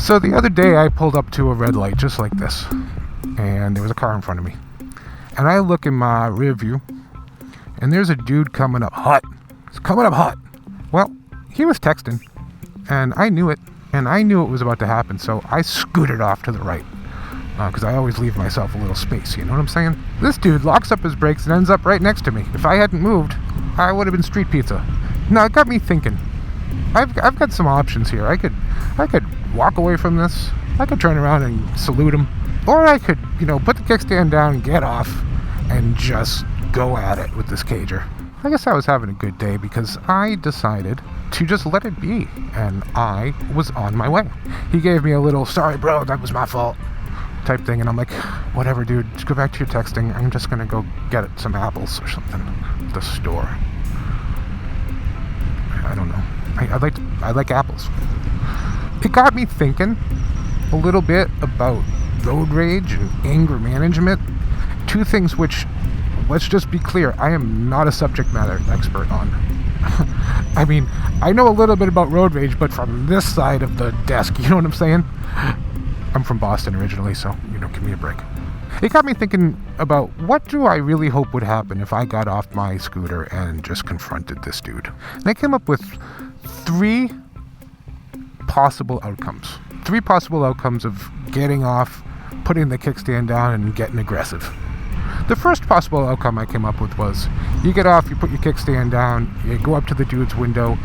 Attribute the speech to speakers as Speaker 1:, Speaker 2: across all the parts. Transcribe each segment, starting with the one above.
Speaker 1: So the other day I pulled up to a red light just like this, and there was a car in front of me. And I look in my rear view, and there's a dude coming up hot. He's coming up hot. Well, he was texting, and I knew it, and I knew it was about to happen, so I scooted off to the right. Because I always leave myself a little space, you know what I'm saying? This dude locks up his brakes and ends up right next to me. If I hadn't moved, I would have been street pizza. Now, it got me thinking. I've got some options here. I could walk away from this. I could turn around and salute him. Or I could, put the kickstand down, get off, and just go at it with this cager. I guess I was having a good day because I decided to just let it be. And I was on my way. He gave me a little, sorry bro, that was my fault type thing, and I'm like, whatever dude, just go back to your texting. I'm just gonna go get some apples or something at the store. I don't know. I like apples. It got me thinking a little bit about road rage and anger management. Two things which, let's just be clear, I am not a subject matter expert on. I mean, I know a little bit about road rage, but from this side of the desk, you know what I'm saying? I'm from Boston originally, so, give me a break. It got me thinking about what do I really hope would happen if I got off my scooter and just confronted this dude. And I came up with three possible outcomes. Three possible outcomes of getting off, putting the kickstand down, and getting aggressive. The first possible outcome I came up with was, you get off, you put your kickstand down, you go up to the dude's window,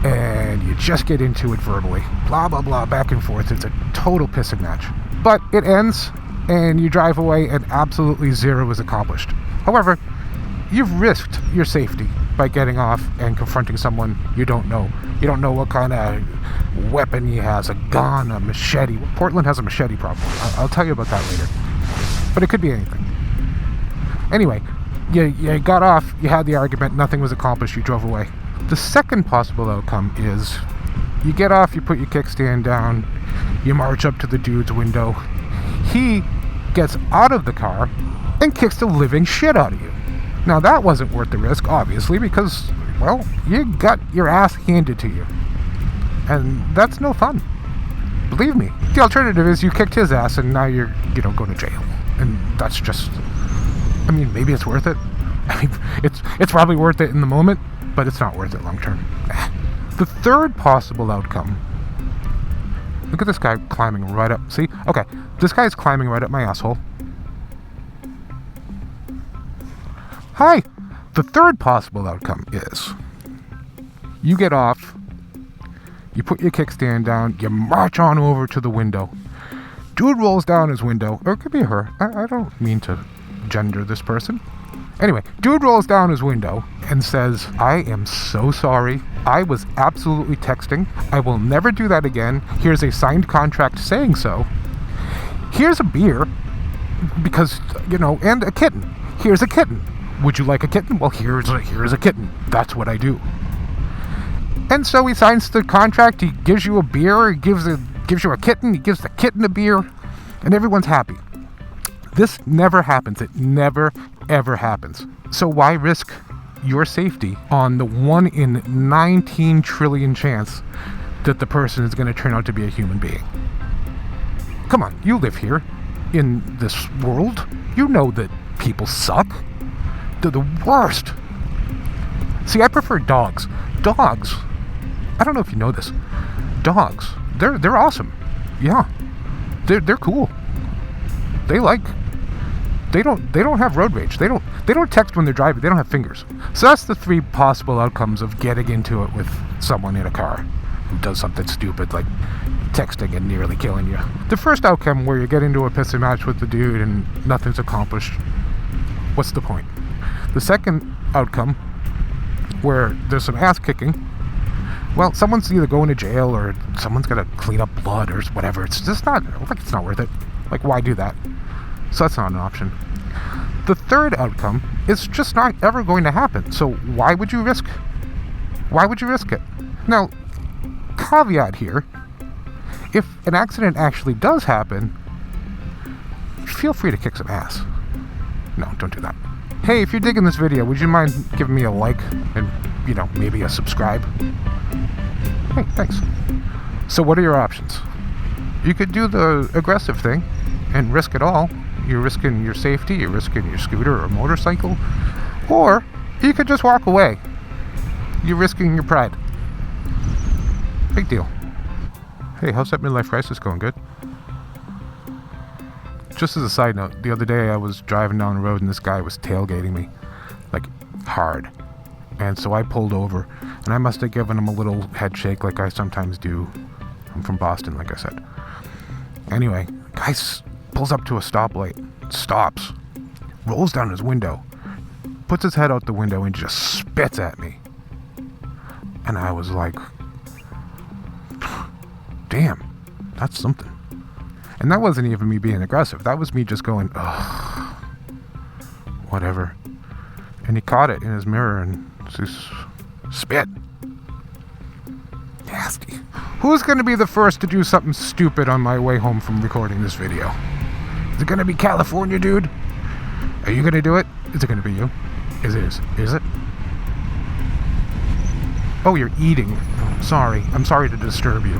Speaker 1: and you just get into it verbally. Blah, blah, blah, back and forth. It's a total pissing match. But it ends, and you drive away, and absolutely zero is accomplished. However, you've risked your safety by getting off and confronting someone you don't know. You don't know what kind of weapon he has, a gun, a machete. Portland has a machete problem. I'll tell you about that later. But it could be anything. Anyway, you got off, you had the argument, nothing was accomplished, you drove away. The second possible outcome is, you get off, you put your kickstand down, you march up to the dude's window. He gets out of the car and kicks the living shit out of you. Now that wasn't worth the risk, obviously, because, well, you got your ass handed to you. And that's no fun. Believe me. The alternative is you kicked his ass and now you're, going to jail. And that's just, maybe it's worth it. It's probably worth it in the moment, but it's not worth it long term. The third possible outcome, look at this guy climbing right up. See? Okay, this guy's climbing right up my asshole. Hi! The third possible outcome is, you get off, you put your kickstand down, you march on over to the window. Dude rolls down his window, or it could be her. I don't mean to gender this person. Anyway, dude rolls down his window and says, I am so sorry. I was absolutely texting. I will never do that again. Here's a signed contract saying so. Here's a beer, because, and a kitten. Here's a kitten. Would you like a kitten? Well, here's a kitten. That's what I do. And so he signs the contract. He gives you a beer. He gives you a kitten. He gives the kitten a beer. And everyone's happy. This never happens. It never, ever happens. So why risk your safety on the 1 in 19 trillion chance that the person is going to turn out to be a human being? Come on, you live here in this world. You know that people suck. They're the worst. See, I prefer dogs. Dogs. I don't know if you know this. Dogs. They're awesome. Yeah. They're cool. They don't have road rage. They don't text when they're driving. They don't have fingers. So that's the three possible outcomes of getting into it with someone in a car who does something stupid like texting and nearly killing you. The first outcome, where you get into a pissing match with the dude and nothing's accomplished, what's the point? The second outcome, where there's some ass kicking, well, someone's either going to jail or someone's gonna clean up blood or whatever. It's just not worth it. Like, why do that? So that's not an option. The third outcome is just not ever going to happen. So why would you risk it? Now, caveat here, if an accident actually does happen, feel free to kick some ass. No, don't do that. Hey, if you're digging this video, would you mind giving me a like and, maybe a subscribe? Hey, thanks. So what are your options? you could do the aggressive thing and risk it all. You're risking your safety, you're risking your scooter or motorcycle, or you could just walk away. You're risking your pride. Big deal. Hey, how's that midlife crisis going? Good? Just as a side note, the other day I was driving down the road and this guy was tailgating me, like, hard. And so I pulled over, and I must have given him a little head shake like I sometimes do. I'm from Boston, like I said. Anyway, guy pulls up to a stoplight, stops, rolls down his window, puts his head out the window and just spits at me. And I was like, damn, that's something. And that wasn't even me being aggressive. That was me just going, ugh, whatever. And he caught it in his mirror and just spit. Nasty. Who's going to be the first to do something stupid on my way home from recording this video? Is it going to be California, dude? Are you going to do it? Is it going to be you? Is it? Oh, you're eating. Sorry. I'm sorry to disturb you.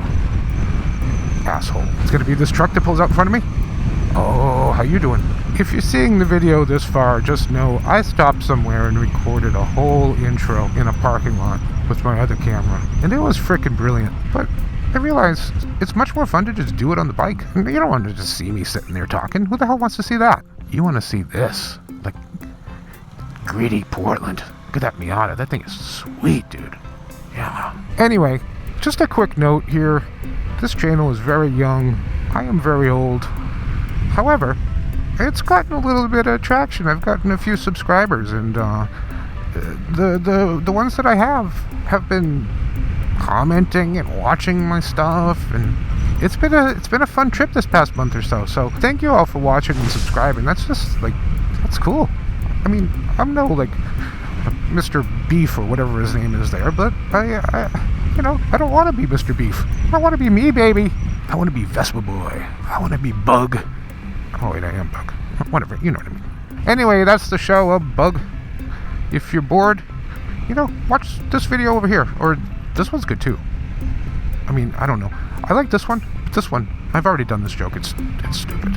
Speaker 1: Asshole. It's going to be this truck that pulls out in front of me? Oh, how you doing? If you're seeing the video this far, just know I stopped somewhere and recorded a whole intro in a parking lot with my other camera. And it was freaking brilliant. But I realized it's much more fun to just do it on the bike. You don't want to just see me sitting there talking. Who the hell wants to see that? You want to see this. Like, gritty Portland. Look at that Miata. That thing is sweet, dude. Yeah. Anyway, just a quick note here. This channel is very young. I am very old. However, it's gotten a little bit of traction. I've gotten a few subscribers, and the ones that I have been commenting and watching my stuff, and it's been a fun trip this past month or so. So thank you all for watching and subscribing. That's just like, that's cool. I mean, I'm no like Mr. Beef or whatever his name is there, but I don't want to be Mr. Beef. I want to be me, baby. I want to be Vespa Boy. I want to be Bug. Oh wait, I am Bug. Whatever, you know what I mean. Anyway, that's the show of Bug. If you're bored, watch this video over here. Or this one's good too. I mean, I don't know. I like this one, but this one, I've already done this joke. It's stupid.